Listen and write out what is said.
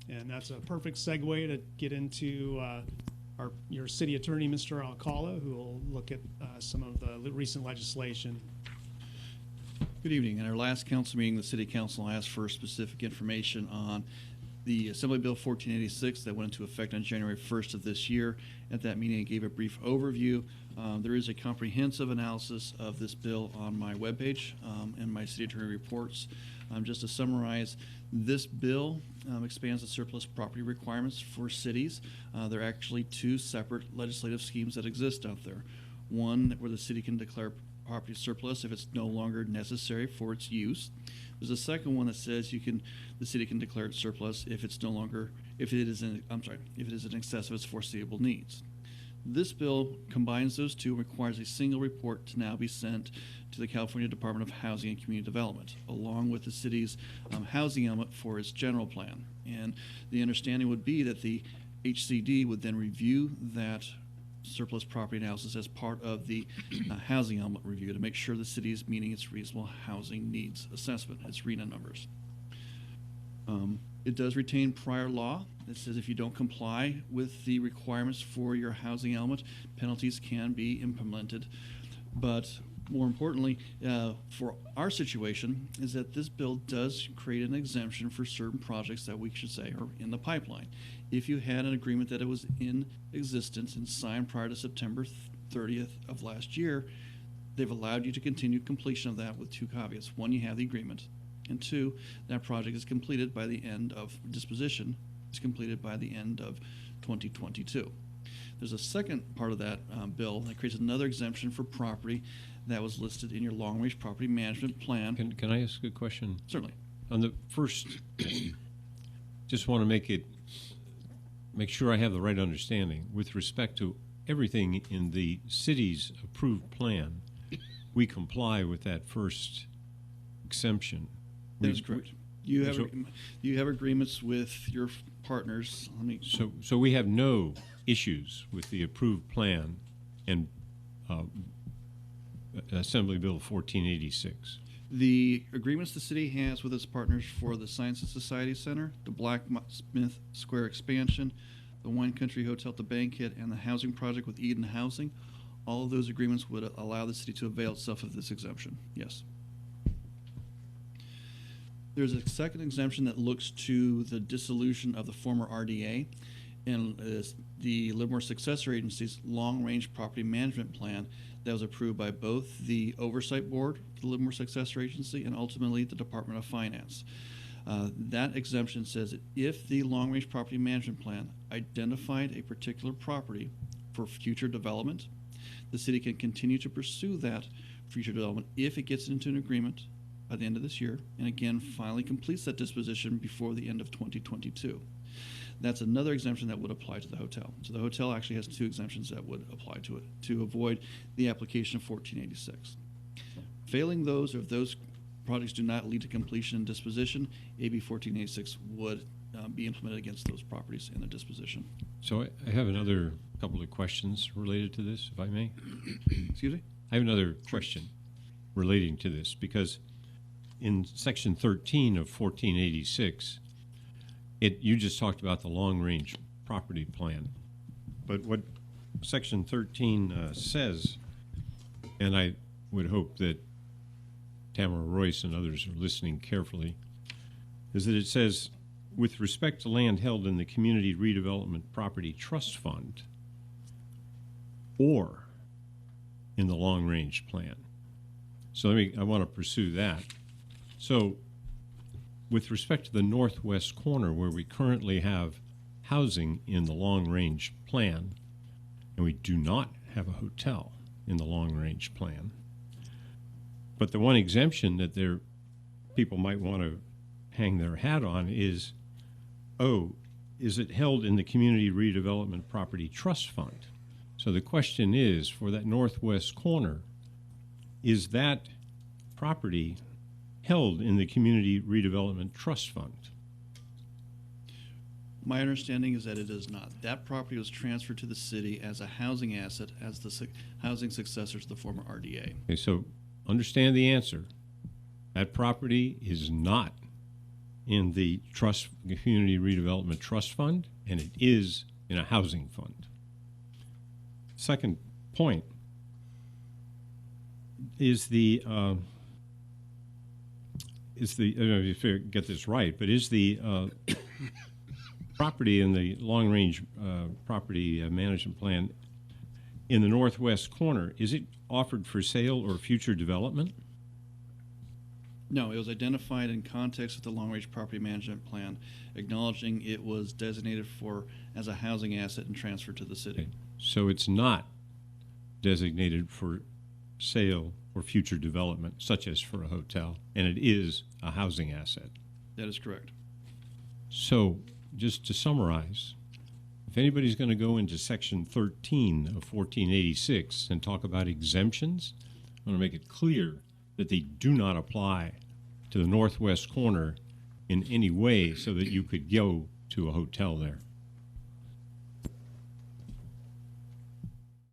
And that's a perfect segue to get into your city attorney, Mr. Alcala, who will look at some of the recent legislation. Good evening. In our last council meeting, the City Council asked for specific information on the Assembly Bill 1486 that went into effect on January 1st of this year. At that meeting, I gave a brief overview. There is a comprehensive analysis of this bill on my webpage and my city attorney reports. Just to summarize, this bill expands the surplus property requirements for cities. There are actually two separate legislative schemes that exist out there. One where the city can declare property surplus if it's no longer necessary for its use. There's a second one that says the city can declare it surplus if it is in excess of its foreseeable needs. This bill combines those two and requires a single report to now be sent to the California Department of Housing and Community Development, along with the city's housing element for its general plan. And the understanding would be that the HCD would then review that surplus property analysis as part of the housing element review to make sure the city is meeting its reasonable housing needs assessment, its RENA numbers. It does retain prior law that says if you don't comply with the requirements for your housing element, penalties can be implemented. But more importantly, for our situation, is that this bill does create an exemption for certain projects that we should say are in the pipeline. If you had an agreement that it was in existence and signed prior to September 30th of last year, they've allowed you to continue completion of that with two caveats. One, you have the agreement, and two, that project is completed by the end of disposition, is completed by the end of 2022. There's a second part of that bill that creates another exemption for property that was listed in your long-range property management plan. Can I ask a question? Certainly. On the first, just want to make sure I have the right understanding. With respect to everything in the city's approved plan, we comply with that first exemption. That is correct. You have agreements with your partners. So we have no issues with the approved plan and Assembly Bill 1486. The agreements the city has with its partners for the Science and Society Center, the Blacksmith Square expansion, the Wine Country Hotel at the Bankhead, and the housing project with Eden Housing, all of those agreements would allow the city to avail itself of this exemption. Yes. There's a second exemption that looks to the dissolution of the former RDA and the Livermore Successor Agency's long-range property management plan that was approved by both the Oversight Board, the Livermore Successor Agency, and ultimately the Department of Finance. That exemption says that if the long-range property management plan identified a particular property for future development, the city can continue to pursue that future development if it gets into an agreement by the end of this year, and again, finally completes that disposition before the end of 2022. That's another exemption that would apply to the hotel. So the hotel actually has two exemptions that would apply to it to avoid the application of 1486. Failing those, or if those projects do not lead to completion and disposition, AB 1486 would be implemented against those properties in the disposition. So I have another couple of questions related to this, if I may. Excuse me? I have another question relating to this, because in Section 13 of 1486, you just talked about the long-range property plan. But what Section 13 says, and I would hope that Tamara Royce and others are listening carefully, is that it says, with respect to land held in the Community Redevelopment Property Trust Fund or in the long-range plan. So I want to pursue that. So with respect to the northwest corner where we currently have housing in the long-range plan, and we do not have a hotel in the long-range plan, but the one exemption that people might want to hang their hat on is, is it held in the Community Redevelopment Property Trust Fund? So the question is, for that northwest corner, is that property held in the Community Redevelopment Trust Fund? My understanding is that it is not. That property was transferred to the city as a housing asset, as the housing successor to the former RDA. Okay, so understand the answer. That property is not in the trust, Community Redevelopment Trust Fund, and it is in a housing fund. Second point is I don't know if you get this right, but is the property in the long-range property management plan in the northwest corner, is it offered for sale or future development? No, it was identified in context with the long-range property management plan, acknowledging it was designated as a housing asset and transferred to the city. Okay. So it's not designated for sale or future development, such as for a hotel, and it is a housing asset. That is correct. So, just to summarize, if anybody's going to go into Section 13 of 1486 and talk about exemptions, I want to make it clear that they do not apply to the northwest corner in any way so that you could go to a hotel there.